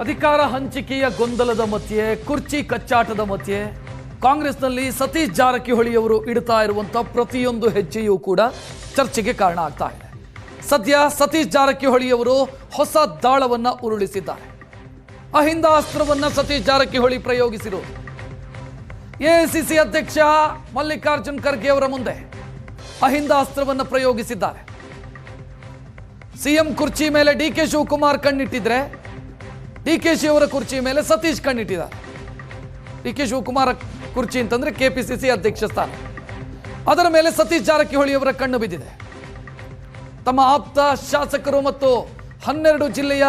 ಅಧಿಕಾರ ಹಂಚಿಕೆಯ ಗೊಂದಲದ ಮಧ್ಯೆ, ಕುರ್ಚಿ ಕಚ್ಚಾಟದ ಮಧ್ಯೆ ಕಾಂಗ್ರೆಸ್ನಲ್ಲಿ ಸತೀಶ್ ಜಾರಕಿಹೊಳಿಯವರು ಇಡ್ತಾ ಇರುವಂತಹ ಪ್ರತಿಯೊಂದು ಹೆಜ್ಜೆಯೂ ಕೂಡ ಚರ್ಚೆಗೆ ಕಾರಣ ಆಗ್ತಾ ಇದೆ. ಸದ್ಯ ಸತೀಶ್ ಜಾರಕಿಹೊಳಿಯವರು ಹೊಸ ದಾಳವನ್ನ ಉರುಳಿಸಿದ್ದಾರೆ. ಅಹಿಂದ ಅಸ್ತ್ರವನ್ನ ಸತೀಶ್ ಜಾರಕಿಹೊಳಿ ಪ್ರಯೋಗಿಸಿರುವುದು ಎಐಸಿಸಿ ಅಧ್ಯಕ್ಷ ಮಲ್ಲಿಕಾರ್ಜುನ್ ಖರ್ಗೆ ಅವರ ಮುಂದೆ ಅಹಿಂದ ಅಸ್ತ್ರವನ್ನು ಪ್ರಯೋಗಿಸಿದ್ದಾರೆ. ಸಿಎಂ ಕುರ್ಚಿ ಮೇಲೆ ಡಿಕೆ ಶಿವಕುಮಾರ್ ಕಣ್ಣಿಟ್ಟಿದ್ರೆ ಡಿಕೆಶಿ ಅವರ ಕುರ್ಚಿ ಮೇಲೆ ಸತೀಶ್ ಕಣ್ಣಿಟ್ಟಿದ್ದಾರೆ. ಡಿಕೆ ಶಿವಕುಮಾರ್ ಕುರ್ಚಿ ಅಂತಂದ್ರೆ ಕೆಪಿಸಿಸಿ ಅಧ್ಯಕ್ಷ ಸ್ಥಾನ, ಅದರ ಮೇಲೆ ಸತೀಶ್ ಜಾರಕಿಹೊಳಿ ಅವರ ಕಣ್ಣು ಬಿದ್ದಿದೆ. ತಮ್ಮ ಆಪ್ತ ಶಾಸಕರು ಮತ್ತು 12 ಜಿಲ್ಲೆಯ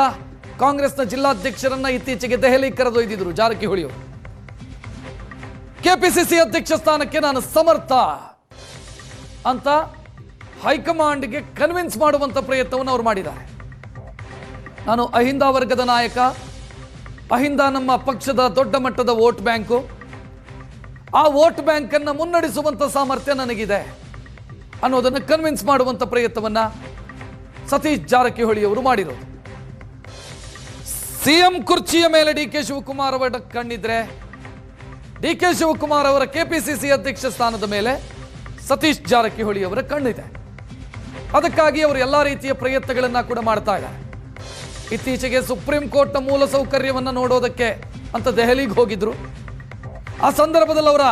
ಕಾಂಗ್ರೆಸ್ನ ಜಿಲ್ಲಾಧ್ಯಕ್ಷರನ್ನ ಇತ್ತೀಚೆಗೆ ದೆಹಲಿ ಕರೆದೊಯ್ದಿದ್ರು ಜಾರಕಿಹೊಳಿ ಅವರು. ಕೆಪಿಸಿಸಿ ಅಧ್ಯಕ್ಷ ಸ್ಥಾನಕ್ಕೆ ನಾನು ಸಮರ್ಥ ಅಂತ ಹೈಕಮಾಂಡ್ಗೆ ಕನ್ವಿನ್ಸ್ ಮಾಡುವಂತ ಪ್ರಯತ್ನವನ್ನು ಅವರು ಮಾಡಿದ್ದಾರೆ. ನಾನು ಅಹಿಂದ ವರ್ಗದ ನಾಯಕ, ಅಹಿಂದ ನಮ್ಮ ಪಕ್ಷದ ದೊಡ್ಡ ಮಟ್ಟದ ವೋಟ್ ಬ್ಯಾಂಕು, ಆ ವೋಟ್ ಬ್ಯಾಂಕ್ ಅನ್ನು ಮುನ್ನಡೆಸುವಂತ ಸಾಮರ್ಥ್ಯ ನನಗಿದೆ ಅನ್ನೋದನ್ನು ಕನ್ವಿನ್ಸ್ ಮಾಡುವಂತ ಪ್ರಯತ್ನವನ್ನ ಸತೀಶ್ ಜಾರಕಿಹೊಳಿ ಅವರು ಮಾಡಿರೋದು. ಸಿಎಂ ಕುರ್ಚಿಯ ಮೇಲೆ ಡಿಕೆ ಶಿವಕುಮಾರ್ ಅವರ ಕಣ್ಣಿದ್ರೆ ಡಿಕೆ ಶಿವಕುಮಾರ್ ಅವರ ಕೆಪಿಸಿಸಿ ಅಧ್ಯಕ್ಷ ಸ್ಥಾನದ ಮೇಲೆ ಸತೀಶ್ ಜಾರಕಿಹೊಳಿ ಅವರ ಕಣ್ಣಿದೆ. ಅದಕ್ಕಾಗಿ ಅವರು ಎಲ್ಲಾ ರೀತಿಯ ಪ್ರಯತ್ನಗಳನ್ನ ಕೂಡ ಮಾಡ್ತಾ ಇದ್ದಾರೆ. ಇತ್ತೀಚೆಗೆ ಸುಪ್ರೀಂ ಕೋರ್ಟ್ನ ಮೂಲ ಸೌಕರ್ಯವನ್ನು ನೋಡೋದಕ್ಕೆ ಅಂತ ದೆಹಲಿಗೆ ಹೋಗಿದ್ರು. ಆ ಸಂದರ್ಭದಲ್ಲಿ ಅವರ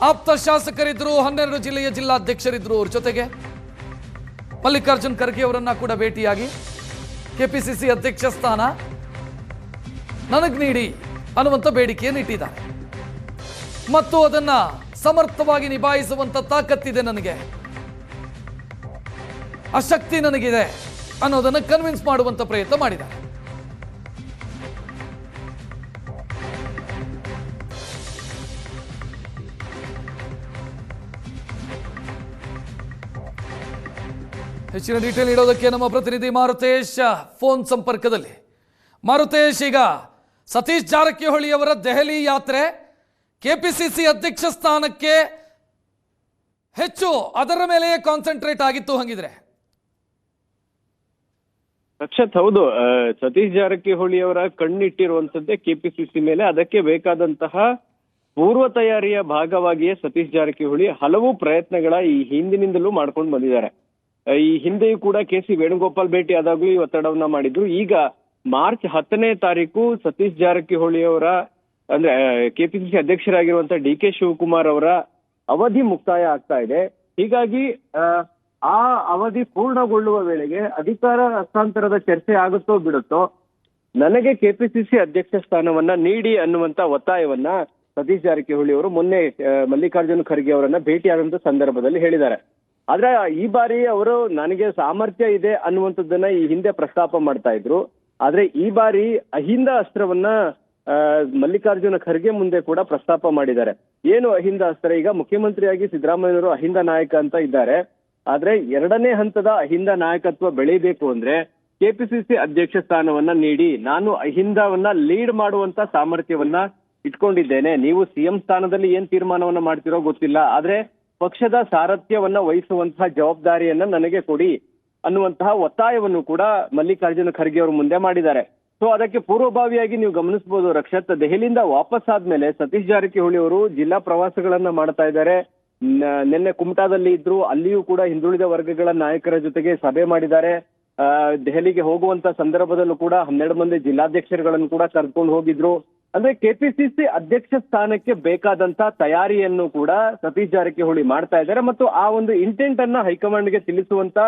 ಆಪ್ತ ಶಾಸಕರಿದ್ರು, 12 ಜಿಲ್ಲೆಯ ಜಿಲ್ಲಾಧ್ಯಕ್ಷರಿದ್ರು. ಅವ್ರ ಜೊತೆಗೆ ಮಲ್ಲಿಕಾರ್ಜುನ್ ಖರ್ಗೆ ಅವರನ್ನ ಕೂಡ ಭೇಟಿಯಾಗಿ ಕೆಪಿಸಿಸಿ ಅಧ್ಯಕ್ಷ ಸ್ಥಾನ ನನಗೆ ನೀಡಿ ಅನ್ನುವಂಥ ಬೇಡಿಕೆಯನ್ನು ಇಟ್ಟಿದ್ದಾರೆ ಮತ್ತು ಅದನ್ನ ಸಮರ್ಥವಾಗಿ ನಿಭಾಯಿಸುವಂತ ತಾಕತ್ತಿದೆ ನನಗೆ, ಆ ಶಕ್ತಿ ನನಗಿದೆ ಅನ್ನೋದನ್ನು ಕನ್ವಿನ್ಸ್ ಮಾಡುವಂತ ಪ್ರಯತ್ನ ಮಾಡಿದ್ದಾರೆ. ಹೆಚ್ಚಿನ ಡೀಟೇಲ್ ನೀಡೋದಕ್ಕೆ ನಮ್ಮ ಪ್ರತಿನಿಧಿ ಮಾರುತೇಶ್ ಫೋನ್ ಸಂಪರ್ಕದಲ್ಲಿ. ಮಾರುತೇಶ್, ಈಗ ಸತೀಶ್ ಜಾರಕಿಹೊಳಿ ಅವರ ದೆಹಲಿ ಯಾತ್ರೆ ಕೆಪಿಸಿಸಿ ಅಧ್ಯಕ್ಷ ಸ್ಥಾನಕ್ಕೆ ಹೆಚ್ಚು ಅದರ ಮೇಲೆಯೇ ಕಾನ್ಸಂಟ್ರೇಟ್ ಆಗಿತ್ತು ಹಂಗಿದ್ರೆ? ರಕ್ಷತ್, ಹೌದು. ಸತೀಶ್ ಜಾರಕಿಹೊಳಿ ಅವರ ಕಣ್ಣಿಟ್ಟಿರುವಂತದ್ದೇ ಕೆಪಿಸಿಸಿ ಮೇಲೆ. ಅದಕ್ಕೆ ಬೇಕಾದಂತಹ ಪೂರ್ವ ತಯಾರಿಯ ಭಾಗವಾಗಿಯೇ ಸತೀಶ್ ಜಾರಕಿಹೊಳಿ ಹಲವು ಪ್ರಯತ್ನಗಳ ಈ ಹಿಂದಿನಿಂದಲೂ ಮಾಡ್ಕೊಂಡು ಬಂದಿದ್ದಾರೆ. ಈ ಹಿಂದೆಯೂ ಕೂಡ ಕೆ.ಸಿ. ವೇಣುಗೋಪಾಲ್ ಭೇಟಿ ಆದಾಗ್ಲೂ ಈ ಒತ್ತಡವನ್ನ ಮಾಡಿದ್ರು. ಈಗ ಮಾರ್ಚ್ 10ನೇ ತಾರೀಕು ಸತೀಶ್ ಜಾರಕಿಹೊಳಿ ಅವರ ಅಂದ್ರೆ ಕೆಪಿಸಿಸಿ ಅಧ್ಯಕ್ಷರಾಗಿರುವಂತಹ ಡಿ.ಕೆ. ಶಿವಕುಮಾರ್ ಅವರ ಅವಧಿ ಮುಕ್ತಾಯ ಆಗ್ತಾ ಇದೆ. ಹೀಗಾಗಿ ಆ ಅವಧಿ ಪೂರ್ಣಗೊಳ್ಳುವ ವೇಳೆಗೆ ಅಧಿಕಾರ ಹಸ್ತಾಂತರದ ಚರ್ಚೆ ಆಗುತ್ತೋ ಬಿಡುತ್ತೋ, ನನಗೆ ಕೆಪಿಸಿಸಿ ಅಧ್ಯಕ್ಷ ಸ್ಥಾನವನ್ನ ನೀಡಿ ಅನ್ನುವಂತ ಒತ್ತಾಯವನ್ನ ಸತೀಶ್ ಜಾರಕಿಹೊಳಿ ಅವರು ಮೊನ್ನೆ ಮಲ್ಲಿಕಾರ್ಜುನ್ ಖರ್ಗೆ ಅವರನ್ನ ಭೇಟಿಯಾದಂತ ಸಂದರ್ಭದಲ್ಲಿ ಹೇಳಿದ್ದಾರೆ. ಆದ್ರೆ ಈ ಬಾರಿ ಅವರು ನನಗೆ ಸಾಮರ್ಥ್ಯ ಇದೆ ಅನ್ನುವಂಥದ್ದನ್ನ ಈ ಹಿಂದೆ ಪ್ರಸ್ತಾಪ ಮಾಡ್ತಾ ಇದ್ರು. ಆದ್ರೆ ಈ ಬಾರಿ ಅಹಿಂದ ಅಸ್ತ್ರವನ್ನ ಮಲ್ಲಿಕಾರ್ಜುನ ಖರ್ಗೆ ಮುಂದೆ ಕೂಡ ಪ್ರಸ್ತಾಪ ಮಾಡಿದ್ದಾರೆ. ಏನು ಅಹಿಂದ ಅಸ್ತ್ರ? ಈಗ ಮುಖ್ಯಮಂತ್ರಿಯಾಗಿ ಸಿದ್ದರಾಮಯ್ಯವರು ಅಹಿಂದ ನಾಯಕ ಅಂತ ಇದ್ದಾರೆ. ಆದ್ರೆ 2ನೇ ಹಂತದ ಅಹಿಂದ ನಾಯಕತ್ವ ಬೆಳೀಬೇಕು ಅಂದ್ರೆ ಕೆಪಿಸಿಸಿ ಅಧ್ಯಕ್ಷ ಸ್ಥಾನವನ್ನ ನೀಡಿ, ನಾನು ಅಹಿಂದವನ್ನ ಲೀಡ್ ಮಾಡುವಂತ ಸಾಮರ್ಥ್ಯವನ್ನ ಇಟ್ಕೊಂಡಿದ್ದೇನೆ. ನೀವು ಸಿಎಂ ಸ್ಥಾನದಲ್ಲಿ ಏನ್ ತೀರ್ಮಾನವನ್ನ ಮಾಡ್ತಿರೋ ಗೊತ್ತಿಲ್ಲ, ಆದ್ರೆ ಪಕ್ಷದ ಸಾರಥ್ಯವನ್ನ ವಹಿಸುವಂತಹ ಜವಾಬ್ದಾರಿಯನ್ನ ನನಗೆ ಕೊಡಿ ಅನ್ನುವಂತಹ ಒತ್ತಾಯವನ್ನು ಕೂಡ ಮಲ್ಲಿಕಾರ್ಜುನ ಖರ್ಗೆ ಅವರು ಮುಂದೆ ಮಾಡಿದ್ದಾರೆ. ಸೊ ಅದಕ್ಕೆ ಪೂರ್ವಭಾವಿಯಾಗಿ ನೀವು ಗಮನಿಸಬಹುದು ರಕ್ಷತ್, ದೆಹಲಿಯಿಂದ ವಾಪಸ್ ಆದ್ಮೇಲೆ ಸತೀಶ್ ಜಾರಕಿಹೊಳಿ ಅವರು ಜಿಲ್ಲಾ ಪ್ರವಾಸಗಳನ್ನ ಮಾಡ್ತಾ ಇದ್ದಾರೆ. ನಿನ್ನೆ ಕುಮಟಾದಲ್ಲಿ ಇದ್ರು, ಅಲ್ಲಿಯೂ ಕೂಡ ಹಿಂದುಳಿದ ವರ್ಗಗಳ ನಾಯಕರ ಜೊತೆಗೆ ಸಭೆ ಮಾಡಿದ್ದಾರೆ. ದೆಹಲಿಗೆ ಹೋಗುವಂತ ಸಂದರ್ಭದಲ್ಲೂ ಕೂಡ 12 ಮಂದಿ ಜಿಲ್ಲಾಧ್ಯಕ್ಷರುಗಳನ್ನು ಕೂಡ ಕರ್ಕೊಂಡು ಹೋಗಿದ್ರು. ಅಂದ್ರೆ ಕೆಪಿಸಿಸಿ ಅಧ್ಯಕ್ಷ ಸ್ಥಾನಕ್ಕೆ ಬೇಕಾದಂತ ತಯಾರಿಯನ್ನು ಕೂಡ ಸತೀಶ್ ಜಾರಕಿಹೊಳಿ ಮಾಡ್ತಾ ಇದ್ದಾರೆ ಮತ್ತು ಆ ಒಂದು ಇಂಟೆಂಟ್ ಅನ್ನ ಹೈಕಮಾಂಡ್ಗೆ ತಿಳಿಸುವಂತ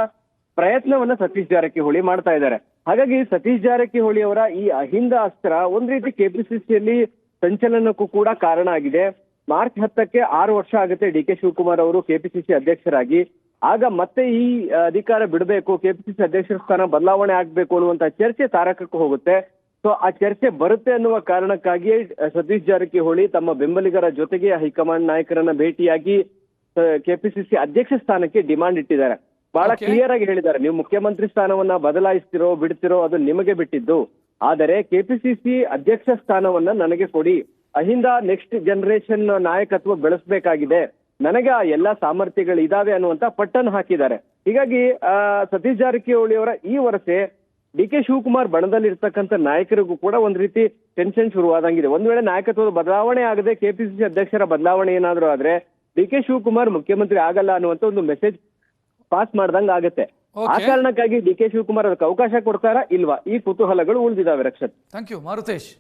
ಪ್ರಯತ್ನವನ್ನ ಸತೀಶ್ ಜಾರಕಿಹೊಳಿ ಮಾಡ್ತಾ ಇದ್ದಾರೆ. ಹಾಗಾಗಿ ಸತೀಶ್ ಜಾರಕಿಹೊಳಿ ಅವರ ಈ ಅಹಿಂದ ಅಸ್ತ್ರ ಒಂದ್ ರೀತಿ ಕೆಪಿಸಿಸಿಯಲ್ಲಿ ಸಂಚಲನಕ್ಕೂ ಕೂಡ ಕಾರಣ ಆಗಿದೆ. ಮಾರ್ಚ್ 10ಕ್ಕೆ 6 ವರ್ಷ ಆಗುತ್ತೆ ಡಿ.ಕೆ. ಶಿವಕುಮಾರ್ ಅವರು ಕೆಪಿಸಿಸಿ ಅಧ್ಯಕ್ಷರಾಗಿ. ಆಗ ಮತ್ತೆ ಈ ಅಧಿಕಾರ ಬಿಡಬೇಕು, ಕೆಪಿಸಿಸಿ ಅಧ್ಯಕ್ಷರ ಸ್ಥಾನ ಬದಲಾವಣೆ ಆಗ್ಬೇಕು ಅನ್ನುವಂತ ಚರ್ಚೆ ತಾರಕಕ್ಕೂ ಹೋಗುತ್ತೆ. ಸೊ ಆ ಚರ್ಚೆ ಬರುತ್ತೆ ಅನ್ನುವ ಕಾರಣಕ್ಕಾಗಿ ಸತೀಶ್ ಜಾರಕಿಹೊಳಿ ತಮ್ಮ ಬೆಂಬಲಿಗರ ಜೊತೆಗೆ ಹೈಕಮಾಂಡ್ ನಾಯಕರನ್ನ ಭೇಟಿಯಾಗಿ ಕೆಪಿಸಿಸಿ ಅಧ್ಯಕ್ಷ ಸ್ಥಾನಕ್ಕೆ ಡಿಮಾಂಡ್ ಇಟ್ಟಿದ್ದಾರೆ. ಬಹಳ ಕ್ಲಿಯರ್ ಆಗಿ ಹೇಳಿದ್ದಾರೆ, ನೀವು ಮುಖ್ಯಮಂತ್ರಿ ಸ್ಥಾನವನ್ನ ಬದಲಾಯಿಸ್ತಿರೋ ಬಿಡ್ತಿರೋ ಅದು ನಿಮಗೆ ಬಿಟ್ಟಿದ್ದು, ಆದರೆ ಕೆಪಿಸಿಸಿ ಅಧ್ಯಕ್ಷ ಸ್ಥಾನವನ್ನ ನನಗೆ ಕೊಡಿ. ಅಹಿಂದ ನೆಕ್ಸ್ಟ್ ಜನರೇಷನ್ ನಾಯಕತ್ವ ಬೆಳೆಸಬೇಕಾಗಿದೆ, ನನಗೆ ಆ ಎಲ್ಲಾ ಸಾಮರ್ಥ್ಯಗಳು ಇದಾವೆ ಅನ್ನುವಂತ ಪಟ್ಟನ್ನು ಹಾಕಿದ್ದಾರೆ. ಹೀಗಾಗಿ ಸತೀಶ್ ಜಾರಕಿಹೊಳಿ ಅವರ ಈ ವರಸೆ ಡಿ ಕೆ ಶಿವಕುಮಾರ್ ಬಣದಲ್ಲಿ ಇರ್ತಕ್ಕಂಥ ನಾಯಕರಿಗೂ ಕೂಡ ಒಂದ್ ರೀತಿ ಟೆನ್ಷನ್ ಶುರುವಾದಂಗಿದೆ. ಒಂದ್ ವೇಳೆ ನಾಯಕತ್ವದ ಬದಲಾವಣೆ ಆಗದೆ ಕೆಪಿಸಿಸಿ ಅಧ್ಯಕ್ಷರ ಬದಲಾವಣೆ ಏನಾದ್ರೂ ಆದ್ರೆ ಡಿ ಕೆ ಶಿವಕುಮಾರ್ ಮುಖ್ಯಮಂತ್ರಿ ಆಗಲ್ಲ ಅನ್ನುವಂತ ಒಂದು ಮೆಸೇಜ್ ಪಾಸ್ ಮಾಡ್ದಂಗ ಆಗತ್ತೆ. ಆ ಕಾರಣಕ್ಕಾಗಿ ಡಿ ಕೆ ಶಿವಕುಮಾರ್ ಅದಕ್ಕೆ ಅವಕಾಶ ಕೊಡ್ತಾರಾ ಇಲ್ವಾ, ಈ ಕುತೂಹಲಗಳು ಉಳಿದಿದ್ದಾವೆ. Rakshath, thank you Maruthesh.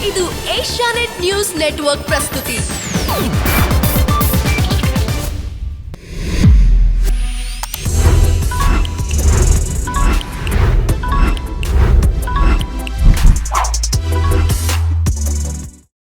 ಇದು ಏಷ್ಯಾನೆಟ್ ನ್ಯೂಸ್ ನೆಟ್ವರ್ಕ್ ಪ್ರಸ್ತುತಿ.